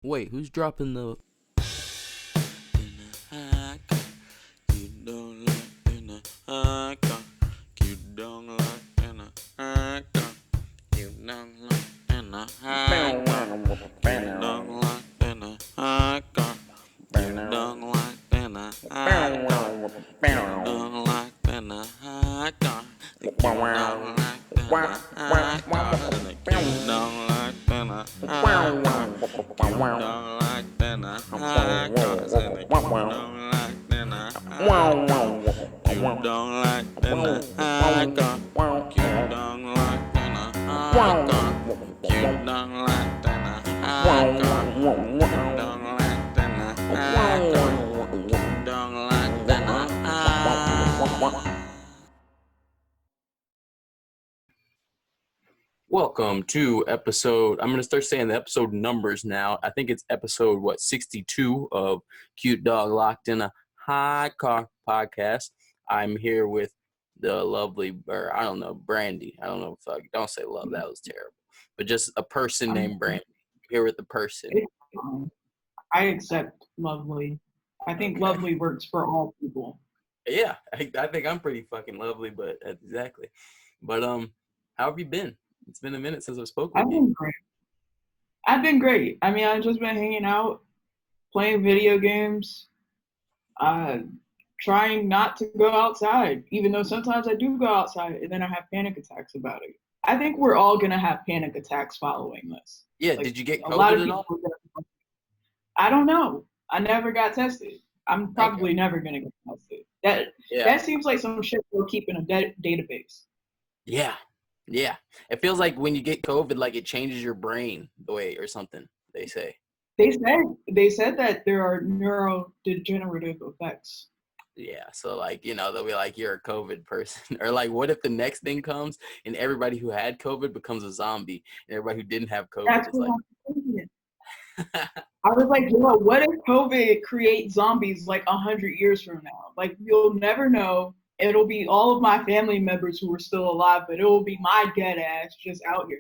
Wait, who's dropping the... You don't like in a high car. You don't like in a high car. You don't like in a high car. You don't like in a high car. You don't like in a high car. You don't like in a high car. You don't like in a high car. You don't like in a high car. You don't like in a high car. You don't like in a high car. You don't like in a high car. You don't like in a high car. You don't like in a high car. You don't like in a high car. You don't like in a high. Welcome to episode... I'm going to start saying the episode numbers now. I think it's episode, 62 of Cute Dog Locked in a High Car podcast. I'm here with the lovely, or I don't know, Brandi. I don't know if don't say love. That was terrible. But just a person named Brandi. I'm here with the person. I accept lovely. I think Okay. lovely works for all people. Yeah, I think I'm pretty fucking lovely, but exactly. But how have you been? It's been a minute since I've spoken I've with you. been great. I've been great. I mean, I've just been hanging out, playing video games, trying not to go outside, even though sometimes I do go outside and then I have panic attacks about it. I think we're all going to have panic attacks following this. Yeah, Like, did you get a lot of COVID at all? people, I don't know. I never got tested. I'm probably never going to get tested. That seems like some shit we'll keep in a database. Yeah. It feels like when you get COVID, like it changes your brain the way or something, they say. They said that there are neurodegenerative effects. Yeah, so like, they'll be like, you're a COVID person. Or like, what if the next thing comes and everybody who had COVID becomes a zombie and everybody who didn't have COVID That's is what like... I'm thinking. I was like, what if COVID creates zombies like 100 years from now? Like, you'll never know. It'll be all of my family members who are still alive, but it will be my dead ass just out here.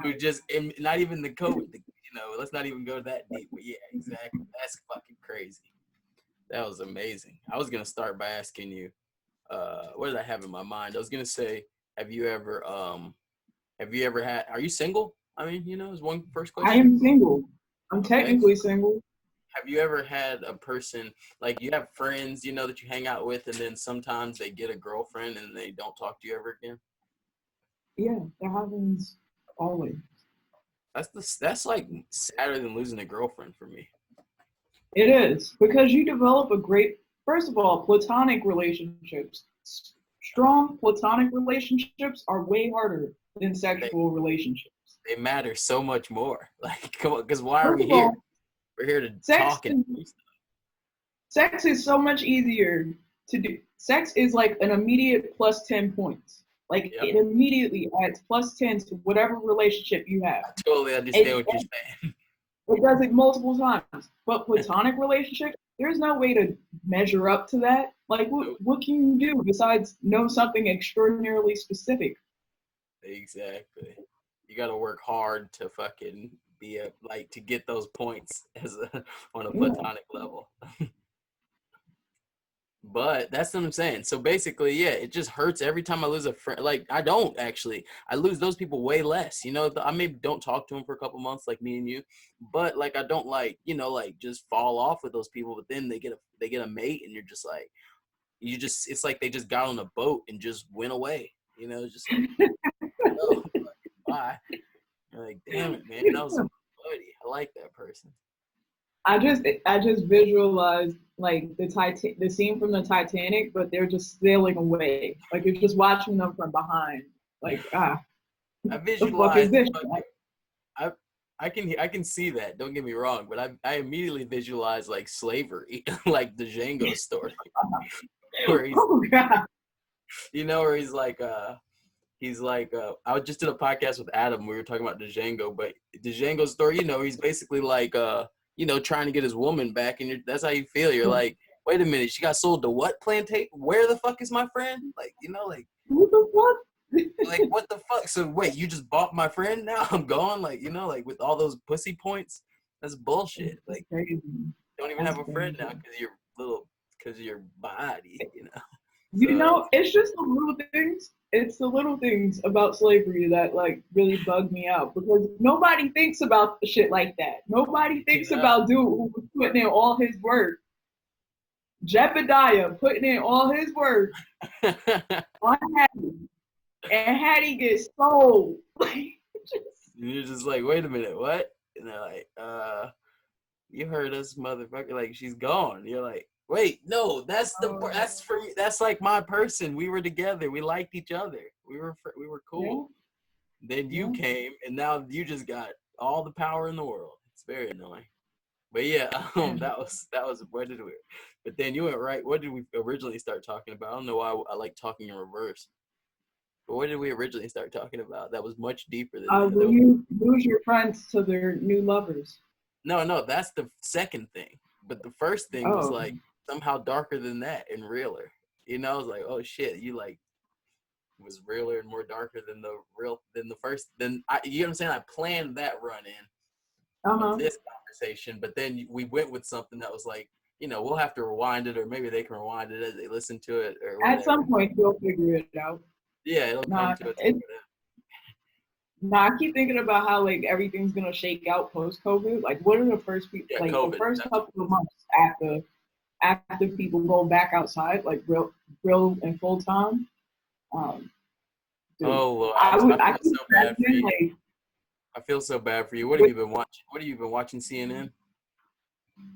Who just, not even the COVID, let's not even go that deep. But yeah, exactly. That's fucking crazy. That was amazing. I was gonna start by asking you, what did I have in my mind? I was gonna say, have you ever had? Are you single? I mean, is one first question. I am single. I'm technically single. Have you ever had a person, like you have friends, that you hang out with, and then sometimes they get a girlfriend and they don't talk to you ever again? Yeah, that happens always. That's like sadder than losing a girlfriend for me. It is, because you develop first of all, platonic relationships. Strong platonic relationships are way harder than sexual relationships. They matter so much more. Like, come on, because why are we here? We're here to talk and do stuff. Sex is so much easier to do. Sex is like an immediate plus 10 points. Like, It immediately adds plus 10 to whatever relationship you have. I totally understand what you're saying. It does it multiple times. But platonic relationships, there's no way to measure up to that. Like, what can you do besides know something extraordinarily specific? Exactly. You got to work hard to fucking to get those points on a platonic level. But that's what I'm saying. So basically, yeah, it just hurts every time I lose a friend. Like, I don't actually. I lose those people way less. I maybe don't talk to them for a couple months like me and you. But, like, I don't, just fall off with those people. But then they get a mate, and you're just like, it's like they just got on a boat and just went away. It's just like, oh, bye. You're like, damn it, man. That was a buddy. I like that person. I just visualized like the scene from the Titanic, but they're just sailing away. Like, you're just watching them from behind. Like, I visualize. I can see that. Don't get me wrong, but I immediately visualize like slavery, like the Django story, where he's, where he's like, I just did a podcast with Adam. We were talking about Django, but the Django story, he's basically like, trying to get his woman back, and that's how you feel. You're like, wait a minute, she got sold to what plantation? Where the fuck is my friend? Like, what the fuck? Like, what the fuck? So wait, you just bought my friend? Now I'm gone? Like, with all those pussy points? That's bullshit. It's Like, crazy. don't even That's have a friend now crazy. because of your body, You So know, it's just the little things. It's the little things about slavery that like really bug me out because nobody thinks about the shit like that. Nobody thinks about dude who was putting in all his work. Jebediah putting in all his work on Hattie, and Hattie gets sold. you're just like, wait a minute, what? And they're like, you heard us, motherfucker. Like, she's gone. You're like, wait, no, that's for me. That's like my person. We were together. We liked each other. We were cool. Yeah. Then you came, and now you just got all the power in the world. It's very annoying. But yeah, that was what did we? But then you went right. What did we originally start talking about? I don't know why I like talking in reverse. But what did we originally start talking about? That was much deeper than that. Will you lose your friends to their new lovers? No, that's the second thing. But the first thing was like somehow darker than that and realer. I was like, oh shit, you like was realer and more darker than the first. Then you know what I'm saying? I planned that run in of this conversation, but then we went with something that was like, we'll have to rewind it, or maybe they can rewind it as they listen to it, or whatever. At some point, you'll figure it out. Yeah, it'll come to it. I keep thinking about how like everything's gonna shake out post COVID. Like, what are the first people? Yeah, like COVID, the first couple of months after people go back outside, like real and full time. I feel so bad for you. I feel so bad for you. What have you been watching? What have you been watching? CNN?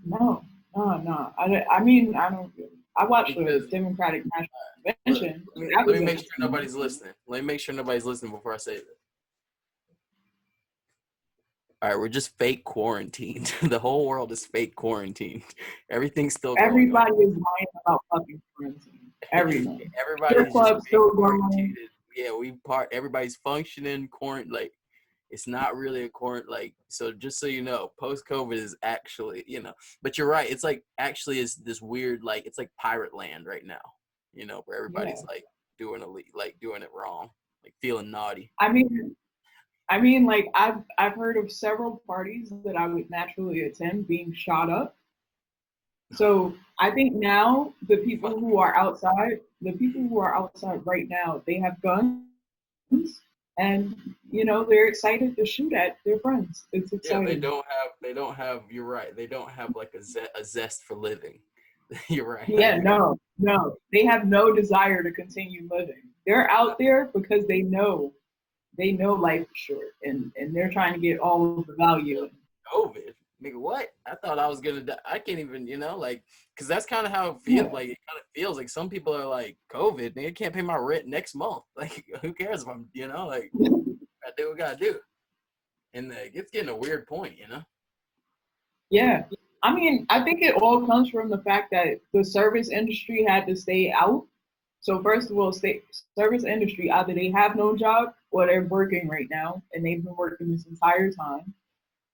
No. I mean, I don't. I watch the Democratic National Convention. Let me make sure nobody's listening. Let me make sure nobody's listening before I say this. All right, we're just fake quarantined. The whole world is fake quarantined. Everything's still going on. Everybody is lying about fucking quarantine. Everybody. Everybody's just still quarantined. Yeah, everybody's functioning, like it's not really a quarantine. Like, so just so you know, post-COVID is actually, but you're right. It's like actually is this weird, like it's like pirate land right now, where everybody's like doing it wrong, like feeling naughty. I mean, like I've heard of several parties that I would naturally attend being shot up. So I think now the people who are outside right now, they have guns, and they're excited to shoot at their friends. It's exciting. Yeah, they don't have. You're right. They don't have like a zest for living. You're right. Yeah, no, they have no desire to continue living. They're out there because they know life is short, and they're trying to get all of the value. COVID, nigga, what? I thought I was gonna die. I can't even, because that's kind of how it feels. Yeah. Like it kind of feels like some people are like, COVID, nigga, can't pay my rent next month. Like, who cares if I'm, like, I do what I gotta do. And it's getting a weird point, Yeah, I mean, I think it all comes from the fact that the service industry had to stay out. So first of all, service industry, either they have no job or they're working right now, and they've been working this entire time.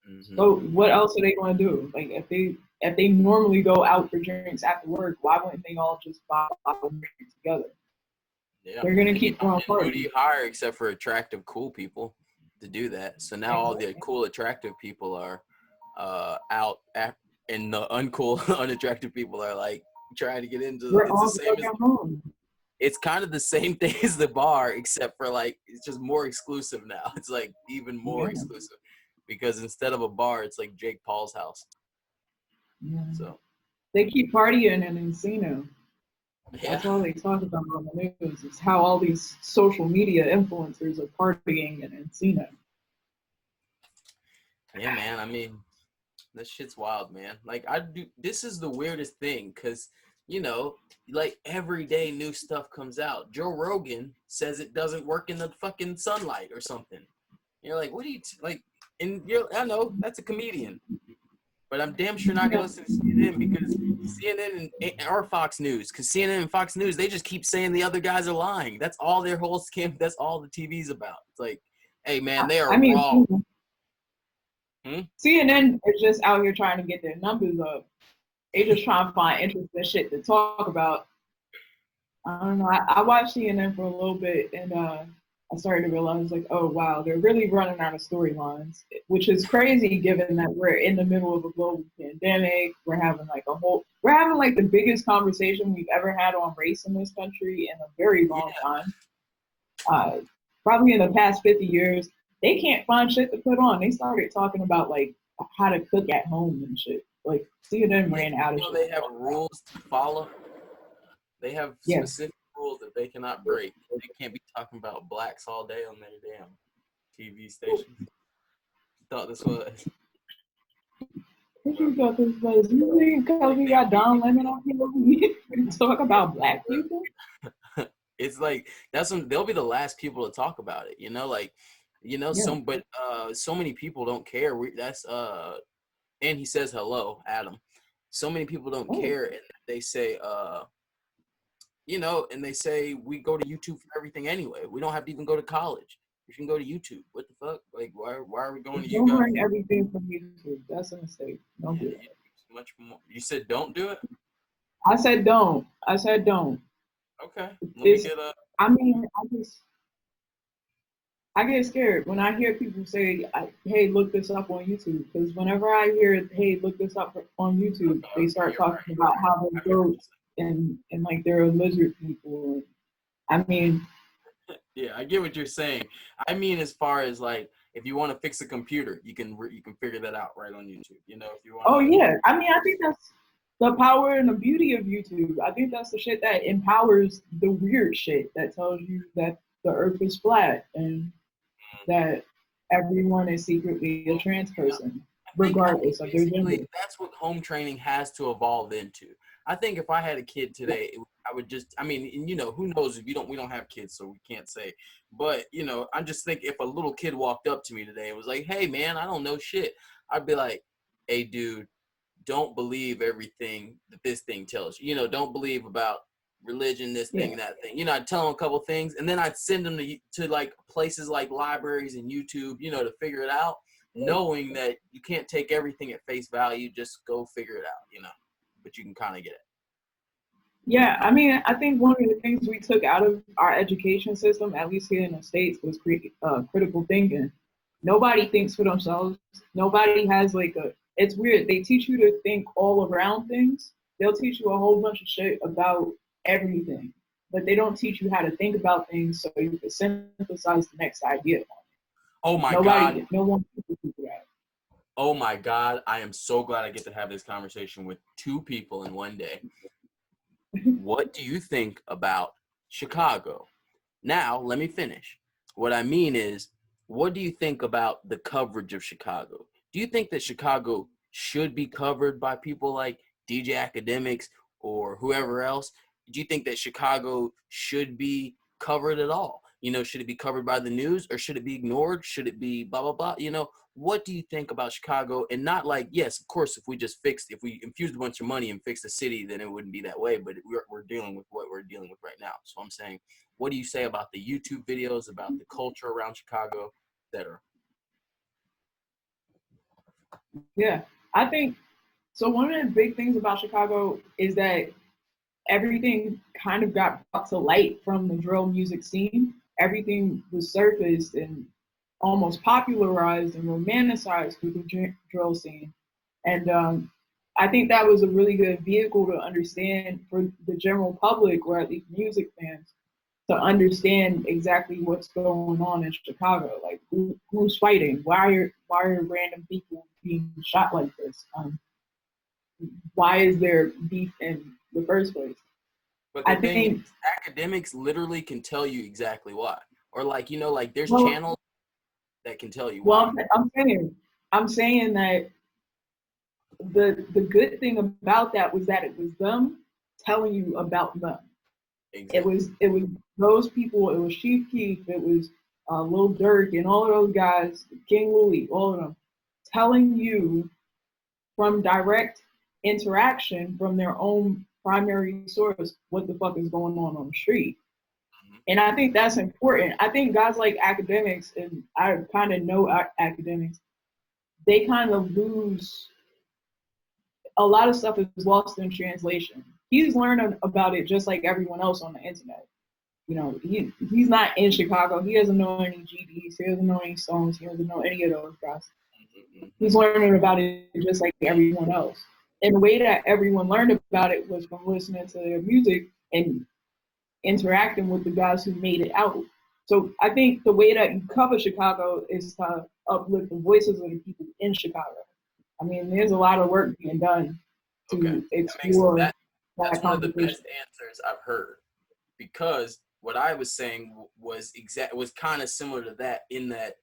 Mm-hmm. So what else are they going to do? Like if they normally go out for drinks after work, why wouldn't they all just buy drinks together? Yeah, they're going to keep going forward. Who do you hire except for attractive, cool people to do that? So now all the cool, attractive people are out, and the uncool, unattractive people are like trying to get into. It's kind of the same thing as the bar, except for like it's just more exclusive now. It's like even more exclusive because instead of a bar, it's like Jake Paul's house. Yeah. So they keep partying in Encino. Yeah. That's all they talk about on the news. Is how all these social media influencers are partying in Encino. Yeah, man. I mean, that shit's wild, man. Like this is the weirdest thing because. Like every day new stuff comes out. Joe Rogan says it doesn't work in the fucking sunlight or something. You're like, what do you like? And I know that's a comedian, but I'm damn sure not gonna listen to CNN because CNN or Fox News, because CNN and Fox News they just keep saying the other guys are lying. That's all their whole scam. That's all the TV's about. It's like, hey man, they are wrong. CNN is just out here trying to get their numbers up. They just trying to find interesting shit to talk about. I don't know. I watched CNN for a little bit, and I started to realize, like, oh wow, they're really running out of storylines, which is crazy given that we're in the middle of a global pandemic. We're having like the biggest conversation we've ever had on race in this country in a very long time. Probably in the past 50 years, they can't find shit to put on. They started talking about like how to cook at home and shit. Like CNN ran out of shit. They have rules to follow. They have specific rules that they cannot break. They can't be talking about blacks all day on their damn TV stations. Thought this was. What you thought this was? You think because we got Don Lemon on here, we talk about black people? It's like they'll be the last people to talk about it, so many people don't care. And he says hello, Adam. So many people don't care, and they say and they say we go to YouTube for everything anyway. We don't have to even go to college. We can go to YouTube. What the fuck? Like why are we going to YouTube? Don't learn everything from YouTube. That's a mistake. Don't do it. Much more. You said don't do it? I said don't. Okay. I get scared when I hear people say, hey, look this up on YouTube. Because whenever I hear, hey, look this up on YouTube, they start talking about how they go and like they're lizard people. I mean. Yeah, I get what you're saying. I mean, as far as like, if you want to fix a computer, you can figure that out right on YouTube. If you want. Oh yeah, I mean, I think that's the power and the beauty of YouTube. I think that's the shit that empowers the weird shit that tells you that the Earth is flat and that everyone is secretly a trans person, regardless of their gender. That's what home training has to evolve into. I think if I had a kid today, I would just, who knows if we don't have kids, so we can't say. But, I just think if a little kid walked up to me today and was like, hey, man, I don't know shit. I'd be like, hey, dude, don't believe everything that this thing tells you. Don't believe about religion, this thing, that thing. I'd tell them a couple things, and then I'd send them to like places like libraries and YouTube, to figure it out, knowing that you can't take everything at face value. Just go figure it out, but you can kind of get it. Yeah, I mean, I think one of the things we took out of our education system, at least here in the States, was critical thinking. Nobody thinks for themselves. Nobody has it's weird. They teach you to think all around things. They'll teach you a whole bunch of shit about everything, but they don't teach you how to think about things so you can synthesize the next idea. Oh my God. No one teaches you that. Oh my God. I am so glad I get to have this conversation with two people in one day. What do you think about Chicago? Now, let me finish. What I mean is, what do you think about the coverage of Chicago? Do you think that Chicago should be covered by people like DJ Academics or whoever else? Do you think that Chicago should be covered at all? Should it be covered by the news, or should it be ignored? Should it be blah, blah, blah? What do you think about Chicago? And not like, yes, of course, if we infused a bunch of money and fixed the city, then it wouldn't be that way. But we're dealing with what we're dealing with right now. So I'm saying, what do you say about the YouTube videos, about the culture around Chicago, etc.? Yeah, I think so. One of the big things about Chicago is that everything kind of got brought to light from the drill music scene. Everything was surfaced and almost popularized and romanticized through the drill scene. And I think that was a really good vehicle to understand for the general public, or at least music fans, to understand exactly what's going on in Chicago. Like who's fighting? Why are random people being shot like this? Why is there beef in the first place? But the thing is, academics literally can tell you exactly why. Or there's channels that can tell you why. Well, I'm saying that the good thing about that was that it was them telling you about them. Exactly. It was those people. It was Chief Keef. It was Lil Durk and all of those guys, King Louie, all of them, telling you from direct interaction from their own primary source what the fuck is going on the street. And I think that's important. I think guys like academics, and I kind of know academics, they kind of lose, a lot of stuff is lost in translation. He's learning about it just like everyone else on the internet. You know, he's not in Chicago. He doesn't know any GDs. He doesn't know any songs. He doesn't know any of those guys. He's learning about it just like everyone else. And the way that everyone learned about it was from listening to their music and interacting with the guys who made it out. So I think the way that you cover Chicago is to uplift the voices of the people in Chicago. I mean, there's a lot of work being done to explore that's one of the conversation. best answers I've heard, because what I was saying was kind of similar to that, in that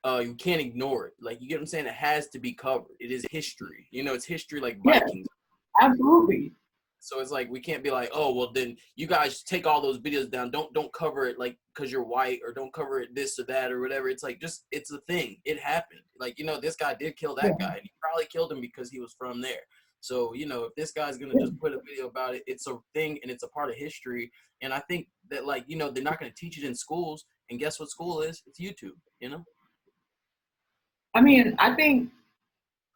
you can't ignore it. Like, you get what I'm saying? It has to be covered. It is history. You know, it's history like Vikings. Yeah, absolutely. So it's like, we can't be like, oh, well, then you guys take all those videos down. Don't cover it like because you're white, or don't cover it this or that or whatever. It's like, just, it's a thing. It happened. Like, you know, this guy did kill that guy, and he probably killed him because he was from there. So, you know, if this guy's going to just put a video about it, it's a thing and it's a part of history. And I think that, like, you know, they're not going to teach it in schools. And guess what school is? It's YouTube, you know? I mean, I think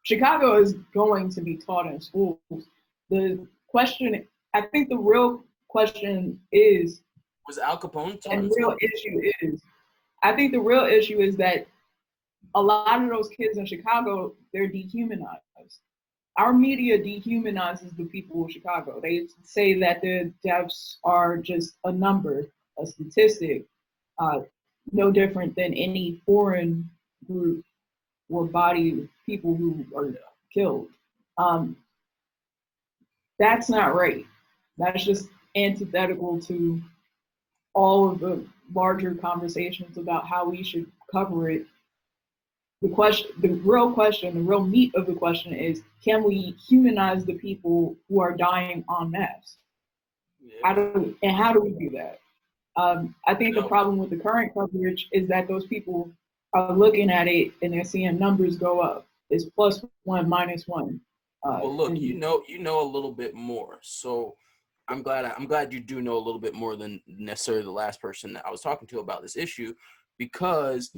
Chicago is going to be taught in schools. The question, I think the real question is, was Al Capone taught? And the real issue is, I think the real issue is that a lot of those kids in Chicago, they're dehumanized. Our media dehumanizes the people of Chicago. They say that the deaths are just a number, a statistic, no different than any foreign group or body of people who are killed. That's not right. That's just antithetical to all of the larger conversations about how we should cover it. The real meat of the question is, can we humanize the people who are dying en masse? Yeah. How do we do that? I think the problem with the current coverage is that those people are looking at it and they're seeing numbers go up. It's +1, -1. Well, look, you know a little bit more. So I'm glad you do know a little bit more than necessarily the last person that I was talking to about this issue, because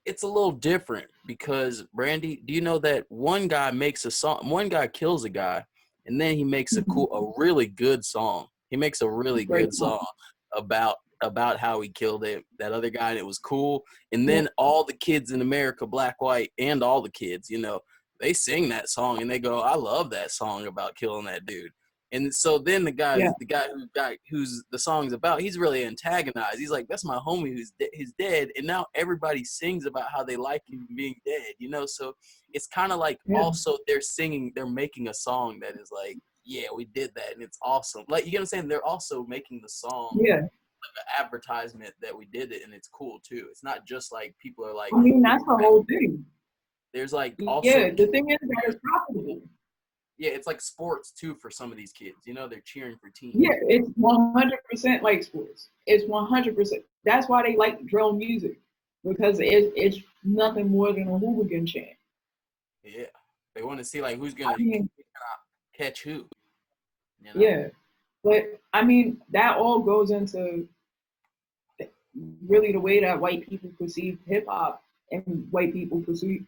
it's a little different. Because, Brandi, do you know that one guy makes a song, one guy kills a guy, and then he makes a really good song. He makes a really good song about how he killed that other guy, and it was cool. And then all the kids in America, black, white, and all the kids, you know, they sing that song and they go, I love that song about killing that dude. And so then the guy who's the song's about, he's really antagonized. He's like, that's my homie who's dead. And now everybody sings about how they like him being dead, you know? So it's kind of like, also they're making a song that is like, yeah, we did that and it's awesome. Like, you get what I'm saying? They're also making the song like an advertisement that we did it, and it's cool too. It's not just like people are like, I mean, that's the whole thing. There's like also the thing is that it's profitable. Yeah, it's like sports too for some of these kids. You know, they're cheering for teams. Yeah, it's 100% like sports. It's 100%. That's why they like drill music, because it's nothing more than a hooligan chant. Yeah, they want to see like who's gonna catch who. You know? Yeah, but I mean that all goes into really the way that white people perceive hip hop and white people perceive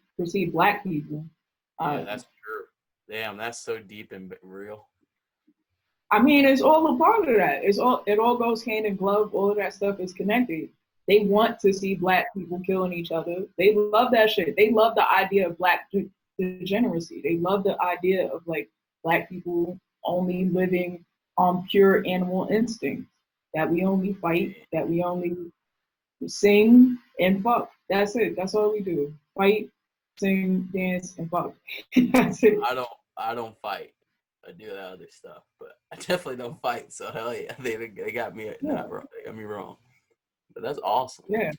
black people. Yeah, that's true. Damn, that's so deep and real. I mean, it's all a part of that. It all goes hand in glove. All of that stuff is connected. They want to see black people killing each other. They love that shit. They love the idea of black degeneracy. They love the idea of like black people only living on pure animal instinct. That we only fight. That we only sing and fuck. That's it. That's all we do. Fight, sing, dance, and fuck. That's it. I don't fight. I do that other stuff, but I definitely don't fight. So hell yeah, they got me not wrong. They got me wrong. But that's awesome. Yeah.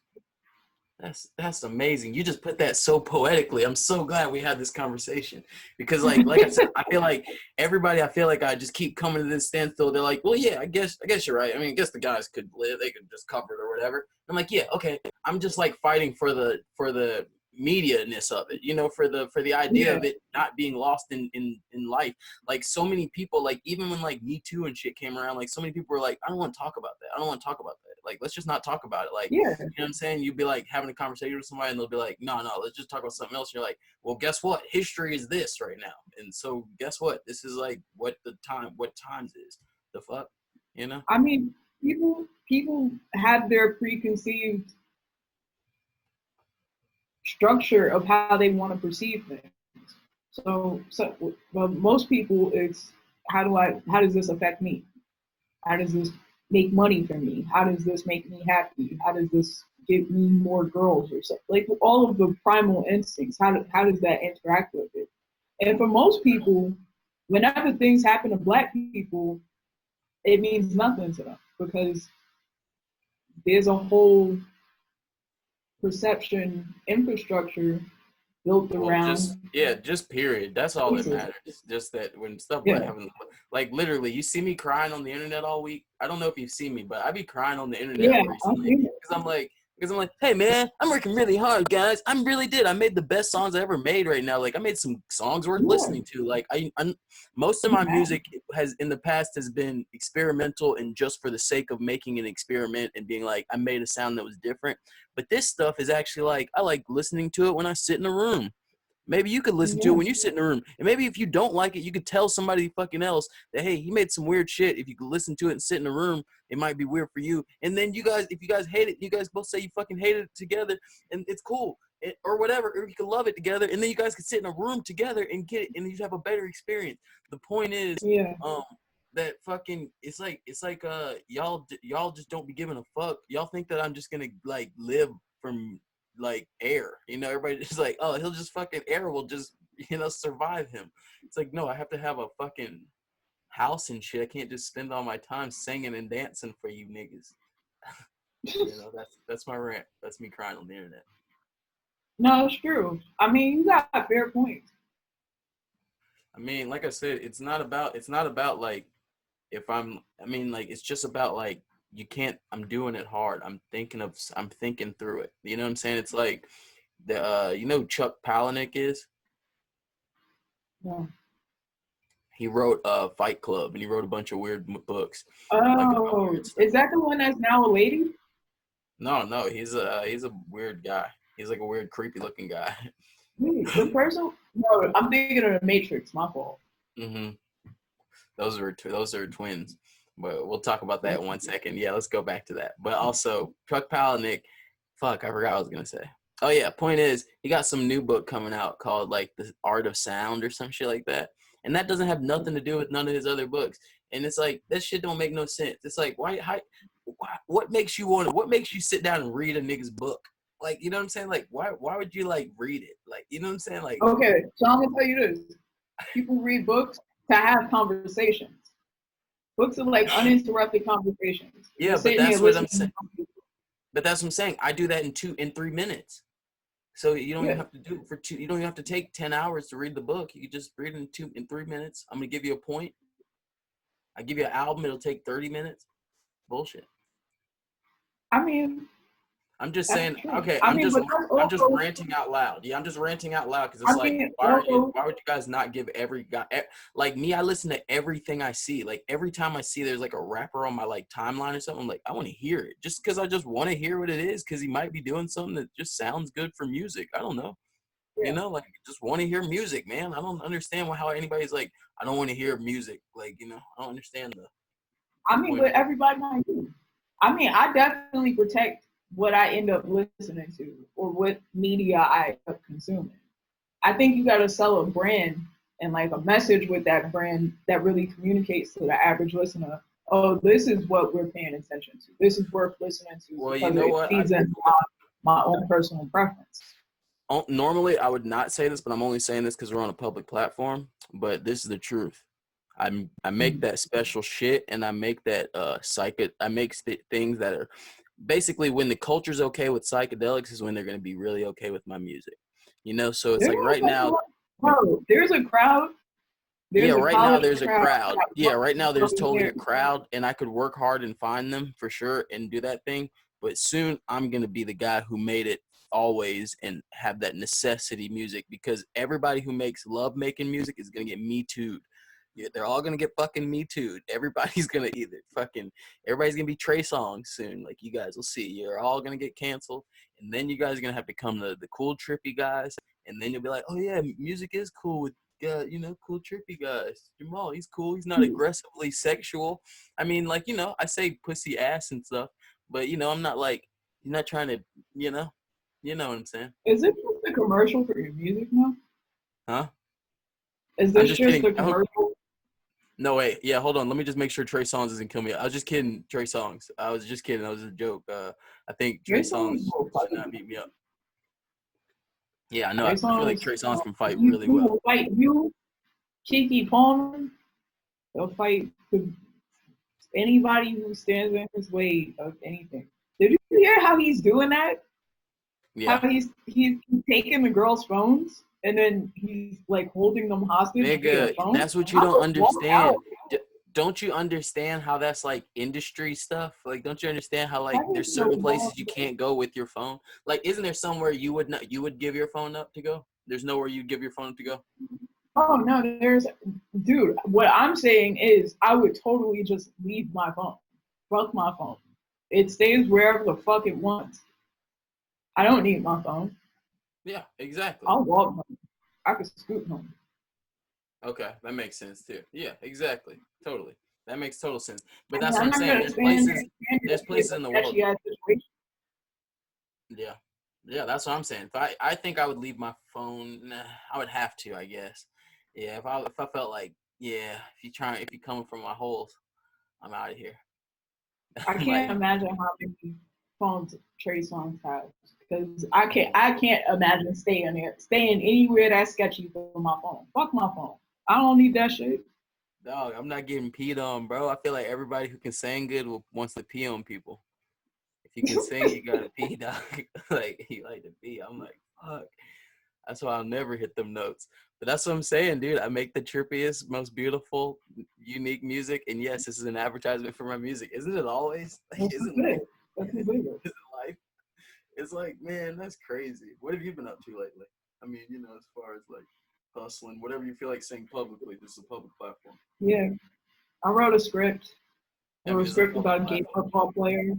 That's amazing. You just put that so poetically. I'm so glad we had this conversation, because like I said, I feel like everybody, I just keep coming to this standstill. They're like, well, yeah, I guess you're right. I mean, I guess the guys could live. They could just cover it or whatever. I'm like, yeah, okay. I'm just like fighting for the media-ness of it, you know, for the idea of it not being lost in life. Like, so many people, like, even when like Me Too and shit came around, like so many people were like, I don't want to talk about that. I don't want to talk about that. Like, let's just not talk about it. Like, you know what I'm saying? You'd be like having a conversation with somebody and they'll be like, no, let's just talk about something else. And you're like, well, guess what? History is this right now. And so guess what? This is like what times is. The fuck, you know? I mean, people have their preconceived structure of how they want to perceive things. So well, most people, it's how does this affect me? How does this make money for me? How does this make me happy? How does this give me more girls or something? Like all of the primal instincts, how does that interact with it? And for most people, whenever things happen to Black people, it means nothing to them because there's a whole perception infrastructure built Well, around just period. That's all that racism. matters. Just that when stuff like Yeah, having, like literally, you see me crying on the internet all week. I don't know if you've seen me, but I be crying on the internet yeah, I recently think because I'm like, hey man, I'm working really hard, guys. I'm really did. I made the best songs I ever made right now. Like I made some songs worth yeah, listening to. Like I'm most of my music has in the past has been experimental and just for the sake of making an experiment and being like I made a sound that was different. But this stuff is actually like I like listening to it when I sit in a room. Maybe you could listen to it yeah, when you sit in a room. And maybe if you don't like it, you could tell somebody fucking else that, hey, he made some weird shit. If you could listen to it and sit in a room, it might be weird for you. And then you guys, if you guys hate it, you guys both say you fucking hate it together and it's cool. Or whatever, or you can love it together, and then you guys can sit in a room together and get it, and you have a better experience. The point is, yeah, that fucking it's like y'all just don't be giving a fuck. Y'all think that I'm just gonna like live from like air, everybody just like, oh, he'll just fucking air will just survive him. It's like, no, I have to have a fucking house and shit. I can't just spend all my time singing and dancing for you niggas. That's my rant. That's me crying on the internet. no, it's true. I mean, you got fair points. I mean, like I said, it's not about like if like it's just about like you can't. I'm doing it hard. I'm thinking through it. You know what I'm saying? It's like the Chuck Palahniuk is. Yeah. He wrote Fight Club and he wrote a bunch of weird books like about Oh, weird stuff. is that the one that's now a lady? No, he's a weird guy. He's like a weird, creepy looking guy. Wait, the person? No, I'm thinking of the Matrix. My fault. hmm those are twins, but we'll talk about that in 1 second. Yeah, let's go back to that. But also Chuck Palahniuk, fuck, I forgot what I was gonna say. Oh yeah, point is he got some new book coming out called like The Art of Sound or some shit like that, and that doesn't have nothing to do with none of his other books. And it's like that shit don't make no sense. It's like what makes you sit down and read a nigga's book? Like, you know what I'm saying? Like why would you like read it? Like, you know what I'm saying? Like, Okay, so I'm gonna tell you this: people read books to have conversations. Books are like uninterrupted conversations. You're yeah, but sitting here that's what I'm listening to saying. something. But that's what I'm saying. I do that in 3 minutes. So you don't even Yeah, have to do it for two. You don't even have to take 10 hours to read the book. You can just read it in 3 minutes. I'm gonna give you a point. I give you an album. It'll take 30 minutes. Bullshit. I mean I'm just that's saying. true. Okay, I I'm mean, just but that's I'm just also. ranting out loud. Yeah, I'm just ranting out loud because it's I like, mean, also. why would you guys not give every guy like me? I listen to everything I see. Like every time I see there's like a rapper on my like timeline or something, I'm like I want to hear it just because I just want to hear what it is because he might be doing something that just sounds good for music. I don't know. Yeah. Like just want to hear music, man. I don't understand how anybody's like, I don't want to hear music. Like, I don't understand I the mean, point but of it. everybody might do. I mean, I definitely protect what I end up listening to or what media I end up consuming. I think you got to sell a brand and like a message with that brand that really communicates to the average listener. Oh, this is what we're paying attention to. This is worth listening to Well, you because know it what? feeds into my own personal preference. Normally I would not say this, but I'm only saying this because we're on a public platform. But this is the truth. I make that special shit, and I make that I make things that are basically when the culture's okay with psychedelics is when they're gonna be really okay with my music. So it's like right now. Bro, there's a crowd. Yeah, There's a right now college there's a crowd crowd. that Yeah, loves right now there's over totally there. a crowd, and I could work hard and find them for sure and do that thing. But soon I'm gonna be the guy who made it always and have that necessity music because everybody who makes love making music is gonna get me too'd. Yeah, they're all gonna get fucking me too'd. Everybody's gonna everybody's gonna be Trey Songz soon. Like you guys will see. You're all gonna get canceled, and then you guys are gonna have to become the cool trippy guys, and then you'll be like, oh yeah, music is cool with cool trippy guys. Jamal, he's cool. He's not aggressively sexual. I mean, like, I say pussy ass and stuff, but I'm not like, you're not trying to, you know what I'm saying? Is this just a commercial for your music now? Huh? Is I'm this just just kidding. a commercial? No, wait. Yeah, hold on. Let me just make sure Trey Songz doesn't kill me. I was just kidding, Trey Songz. I was just kidding. That was a joke. I think Trey Trey Songz Songz should not beat me up. Yeah, I know. Trey I feel like Songz, Trey Songz can fight he really well. will fight you, Kiki Palmer. They'll fight anybody who stands in his way of anything. Did you hear how he's doing that? How Yeah. he's taking the girls' phones and then he's like holding them hostage to their Nigga, phone. that's what you don't understand. Don't you understand how that's like industry stuff? Like, don't you understand how like there's certain places you can't go with your phone? Like, isn't there somewhere you would give your phone up to go? There's nowhere you'd give your phone up to go? Oh no, dude, what I'm saying is I would totally just leave my phone. Fuck my phone. It stays wherever the fuck it wants. I don't need my phone. Yeah, exactly. I'll walk home. I could scoot home. Okay, that makes sense too. Yeah, exactly. Totally. That makes total sense. But I mean, that's what I'm I'm not saying. gonna There's places in the world. situation. Yeah. Yeah, that's what I'm saying. If I think I would leave my phone. Nah, I would have to, I guess. Yeah, if I felt like, yeah, if you coming from my holes, I'm out of here. I can't Like, imagine how many phones Trey Songz has because I can't imagine staying anywhere that's sketchy for my phone. Fuck my phone. I don't need that shit. dog, I'm not getting peed on, bro. I feel like everybody who can sing good wants to pee on people. If you can sing, you gotta pee, dog. Like, you like to pee. I'm like, fuck. That's why I'll never hit them notes. But that's what I'm saying, dude. I make the trippiest, most beautiful, unique music. And yes, this is an advertisement for my music. Isn't it always? Like, isn't life? Isn't life? It's like, man, that's crazy. What have you been up to lately? I mean, as far as like hustling, whatever you feel like saying publicly. This is a public platform. Yeah, I wrote a script. I wrote a Is it a script public about a gay platform? football player.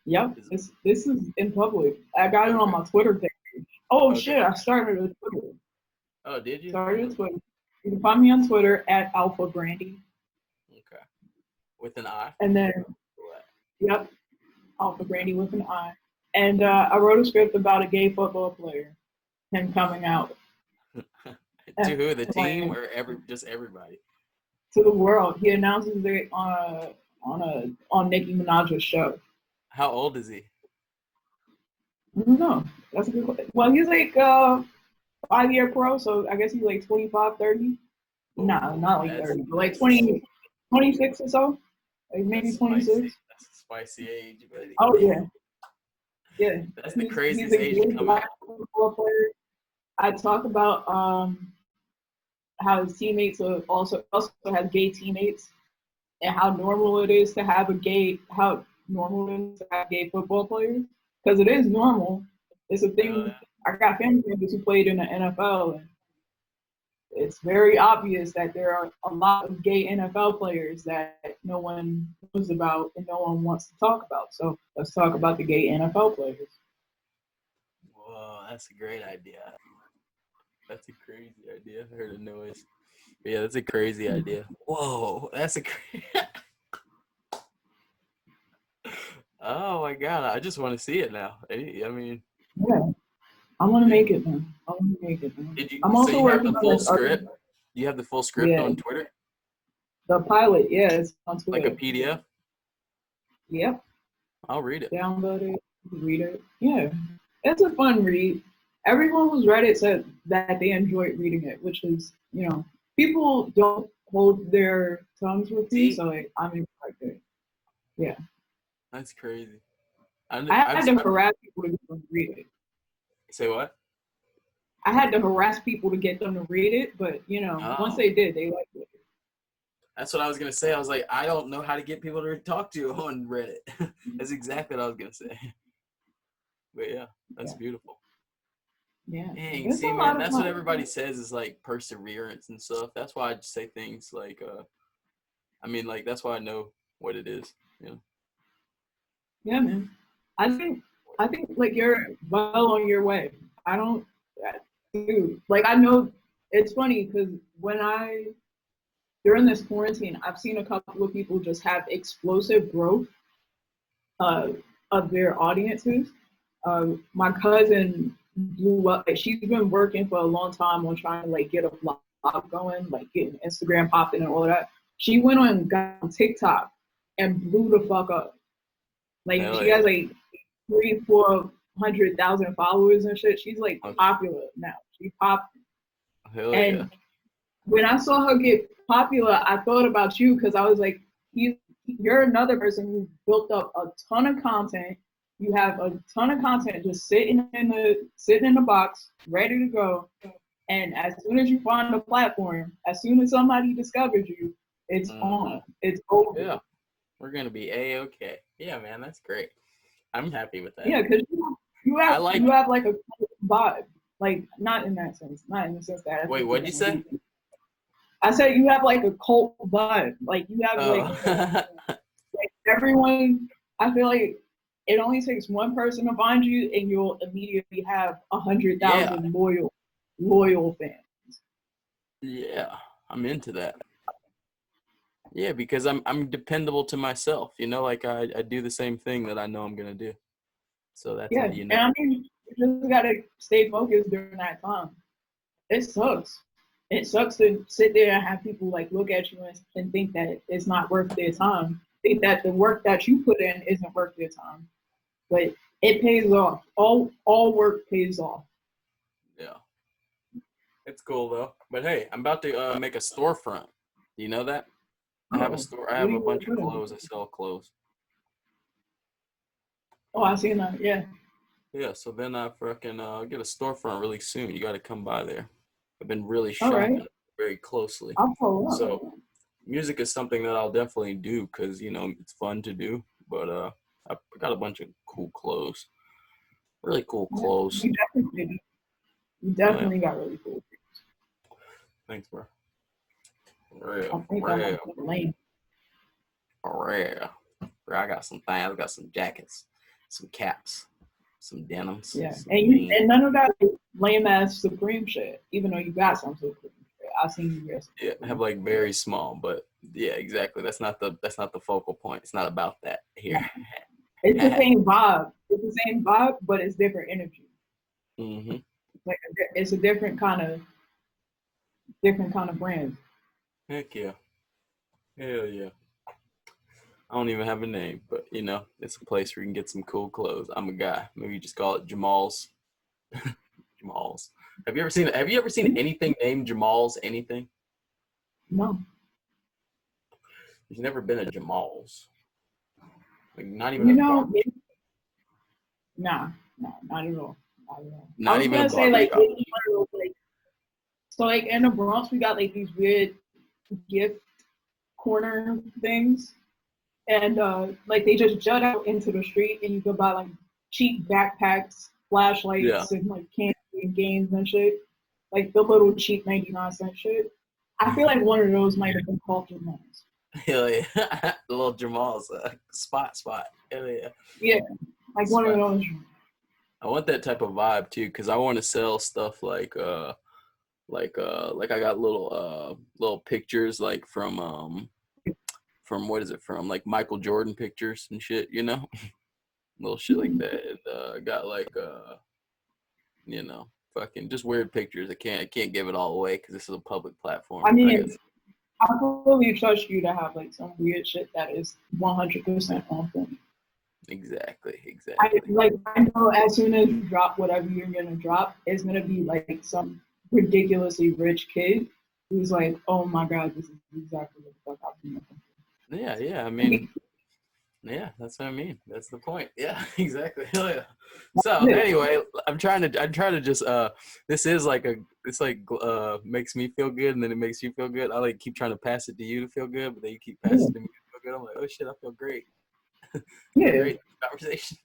Yep, Is this is in public. I got it on Okay. my Twitter page. Oh Okay. shit, I started a Twitter. Oh, did you? Started a Twitter. You can find me on Twitter at Alpha Brandi. Okay. With an I? And then, yep, Alpha Brandi with an I. And I wrote a script about a gay football player, him coming out. To who? The team or just everybody? To the world. He announces it on Nicki Minaj's show. How old is he? I don't know. That's a good question. Well, he's like 5-year pro, so I guess he's like 25, 30. No, not like 30, but like 20, 26 or so. Like maybe 26. That's a spicy age, buddy. Oh yeah. Yeah. That's the He's craziest a age good to come black out. football player. I talk about how his teammates also have gay teammates and how normal it is to have gay football players, because it is normal. It's a thing. I got family members who played in the NFL, and it's very obvious that there are a lot of gay NFL players that no one knows about and no one wants to talk about. So let's talk about the gay NFL players. Whoa, that's a great idea. That's a crazy idea. I heard a noise. But yeah, that's a crazy idea. Whoa, that's a crazy. Oh my god, I just want to see it now. I mean, yeah, I want to make it, man. I'm also working on this script. Do you have the full script on Twitter? The pilot, yeah, it's on Twitter. Like a PDF? Yep. I'll read it. Download it, read it. Yeah, it's a fun read. Everyone who's read it said that they enjoyed reading it, which is, people don't hold their tongues with me, so I'm excited. Yeah. That's crazy. I had to harass people to get them to read it. Say what? I had to harass people to get them to read it, but once they did, they liked it. That's what I was gonna say. I was like, I don't know how to get people to talk to you on Reddit. That's exactly what I was gonna say. But yeah, that's beautiful. Yeah. Dang, see, man, that's what everybody says is like perseverance and stuff. That's why I just say things like, like that's why I know what it is. Yeah, man. I think like you're well on your way. Dude, like I know it's funny because during this quarantine, I've seen a couple of people just have explosive growth uh, of their audiences. My cousin blew up. Like, she's been working for a long time on trying to like get a blog going, like getting Instagram popping and all of that. She went got on TikTok and blew the fuck up. Like Hell she yeah. has like 300,000-400,000 followers and shit. She's like popular now. She's popular. Hell and yeah. when I saw her get popular, I thought about you because I was like, you're another person who built up a ton of content. You have a ton of content just sitting in the box, ready to go. And as soon as you find a platform, as soon as somebody discovers you, it's on. It's over. Yeah, we're gonna be A-okay. Yeah, man, that's great. I'm happy with that. Yeah, because you have like a vibe. Like not in that sense, not in the sense that. Wait, what'd you say? I said you have like a cult vibe. Like you have like everyone. I feel like it only takes one person to find you, and you'll immediately have 100,000 loyal fans. Yeah, I'm into that. Yeah, because I'm dependable to myself. You know, like I do the same thing that I know I'm gonna do. So that's how you know. And I mean, you just gotta stay focused during that time. It sucks. It sucks to sit there and have people like look at you and think that it's not worth their time. Think that the work that you put in isn't worth their time. But it pays off. All work pays off. Yeah. It's cool though. But hey, I'm about to make a storefront. Do you know that? I have a store. I have a bunch of clothes. I sell clothes. Oh, I seen that. Yeah. Yeah. So then I fucking get a storefront really soon. You got to come by there. I've been really shopping very closely. I'll follow up. So music is something that I'll definitely do because you know it's fun to do. But I got a bunch of cool clothes. Really cool clothes. You definitely got really cool. Thanks, bro. Rare. I got some things. I got some jackets, some caps, some denims. Yeah, and none of that lame ass Supreme shit. Even though you got some Supreme shit, I've seen you wear. Yeah, I have like very small, but yeah, exactly. That's not the focal point. It's not about that here. It's the same vibe. It's the same vibe, but it's different energy. Mm-hmm. Like it's a different kind of brand. Heck yeah. Hell yeah. I don't even have a name, but you know, it's a place where you can get some cool clothes. I'm a guy. Maybe you just call it Jamal's. Jamal's. Have you ever seen anything named Jamal's anything? No. There's never been a Jamal's. Like not even Nah, not at all. Not even a say like, so like in the Bronx we got like these weird gift corner things. And like they just jut out into the street, and you can buy like cheap backpacks, flashlights, and like candy and games and shit. Like the little cheap 99-cent shit. I feel like one of those might have been called Jamal's. Hell yeah, the little Jamal's spot. Hell yeah. Yeah, like one of those. I want that type of vibe too, because I want to sell stuff like I got little pictures like from what is it from, like Michael Jordan pictures and shit, you know. Little shit like that. And got like you know, fucking just weird pictures. I can't give it all away because this is a public platform. I mean, I fully trust you to have like some weird shit that is 100% on point. Exactly. I know as soon as you drop whatever you're gonna drop, it's gonna be like some ridiculously rich kid who's like, oh my god, this is exactly what the fuck I've been looking for. Yeah. I mean, yeah, that's what I mean. That's the point. Yeah, exactly. Hell yeah. So anyway, I'm trying to just this is like makes me feel good, and then it makes you feel good. I like keep trying to pass it to you to feel good, but then you keep passing it to me to feel good. I'm like, oh shit, I feel great. Yeah. Great conversation.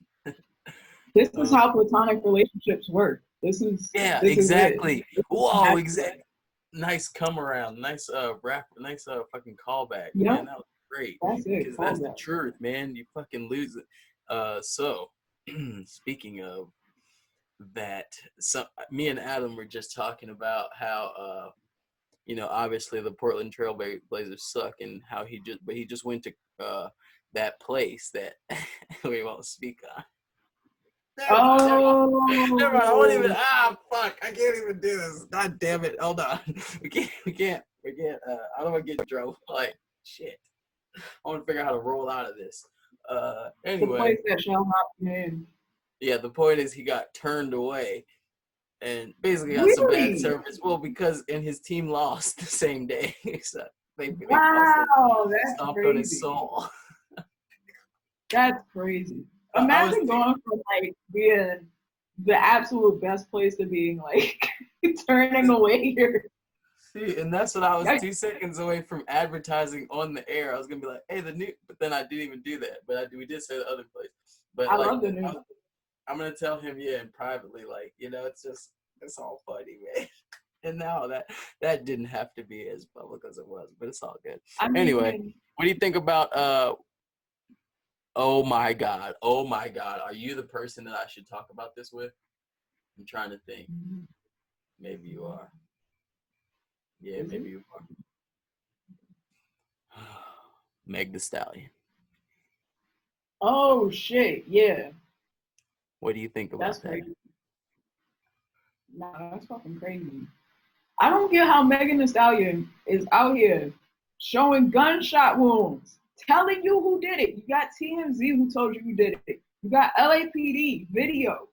This is how platonic relationships work. This is exactly. Whoa, exactly. Nice come around. Nice rap. Nice fucking callback. Yeah, man, that was great. Because that's the truth, man. You fucking lose it. So speaking of that, me and Adam were just talking about how obviously the Portland Trailblazers suck, and how he just went to that place that we won't speak on. Never mind. I won't even. Fuck! I can't even do this. God damn it! Hold on. We can't. I don't want to get in trouble. Like shit. I want to figure out how to roll out of this. Anyway. The place that shall not be named. Yeah, the point is he got turned away, and basically got some bad service. Well, because his team lost the same day, so they wow, that's stomped crazy. on his soul. That's crazy. Imagine going from like being the absolute best place to being like turning away here. See, and that's what I was 2 seconds away from advertising on the air. I was gonna be like, "Hey, the new," but then I didn't even do that. But we did say the other place. But I love the new. I'm gonna tell him, and privately, like, it's all funny, man. And now that didn't have to be as public as it was, but it's all good. Anyway, what do you think about oh my God, are you the person that I should talk about this with? I'm trying to think. Maybe you are. Yeah, maybe you are. Meg Thee Stallion. Oh shit, yeah. What do you think about that? Crazy. Nah, that's fucking crazy. I don't get how Megan Thee Stallion is out here showing gunshot wounds, telling you who did it. You got TMZ who told you who did it. You got LAPD video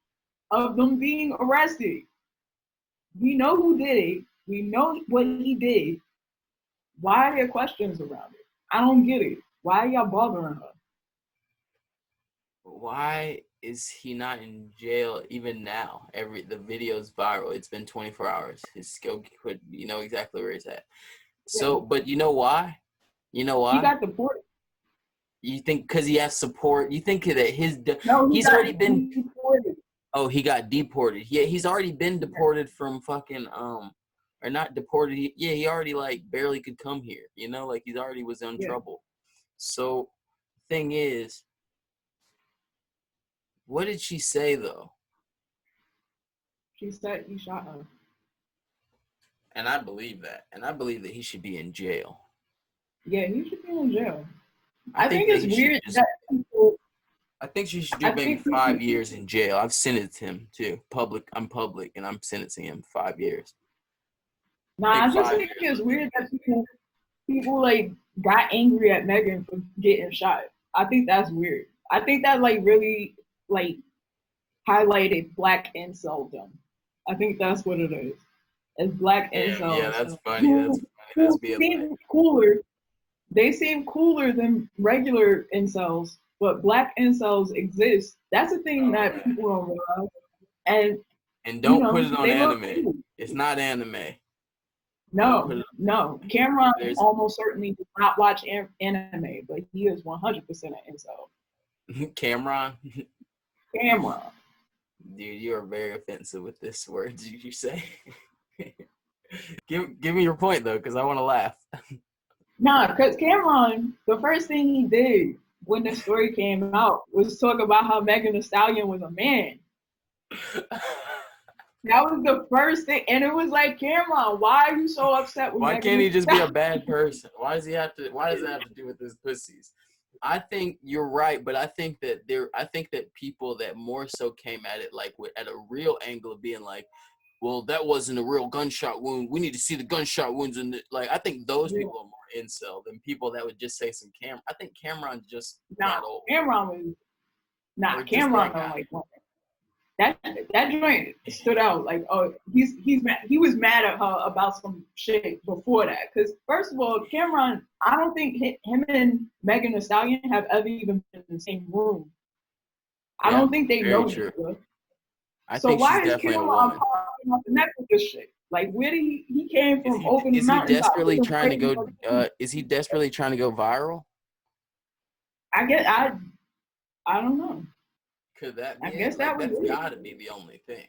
of them being arrested. We know who did it. We know what he did. Why are there questions around it? I don't get it. Why are y'all bothering her? Why is he not in jail even now? The video's viral. It's been 24 hours. His skill could, exactly where he's at. So, yeah. But you know why? You know why? He got deported. You think because he has support? You think that he's already been deported. Oh, he got deported. Yeah, he's already been deported from fucking or not deported. He already like barely could come here. Like he already was in trouble. So, thing is, what did she say though? She said he shot her. And I believe that. And I believe that he should be in jail. Yeah, he should be in jail. I think it's weird that people. I think she should do maybe 5 years in jail. I've sentenced him to I'm public, and I'm sentencing him 5 years. Nah, I just think it's weird that people like got angry at Megan for getting shot. I think that's weird. I think that like really like highlighted black inceldom. I think that's what it is. It's black incels. Yeah, that's funny. That's being cooler. They seem cooler than regular incels, but black incels exist. That's a thing that people don't realize. And don't put it on anime. Cool. It's not anime. No. Cameron almost certainly does not watch anime, but he is 100% an incel. Cameron. Dude, you are very offensive with this word. Did you say? Give me your point though, because I want to laugh. Nah, because Cameron, the first thing he did when the story came out was talk about how Megan Thee Stallion was a man. That was the first thing, and it was like, Cameron, why are you so upset with? Why can't he just be a bad person? Why does it have to do with his pussies? I think you're right, but I think that people that more so came at it like at a real angle of being like, well, that wasn't a real gunshot wound. We need to see the gunshot wounds I think those people are more incel than people that would just say some Cameron. I think Cameron just got old. Cameron don't like women. That joint stood out. Like, oh, he's mad. He was mad at her about some shit before that. Because first of all, Cameron, I don't think him and Megan Thee Stallion have ever even been in the same room. I don't think they know each other. So why is Cameron popping up the neck with this shit? Like, where did he came from? Is he desperately trying to go? Is he desperately trying to go viral? I don't know. Could that be? I guess that's gotta be the only thing.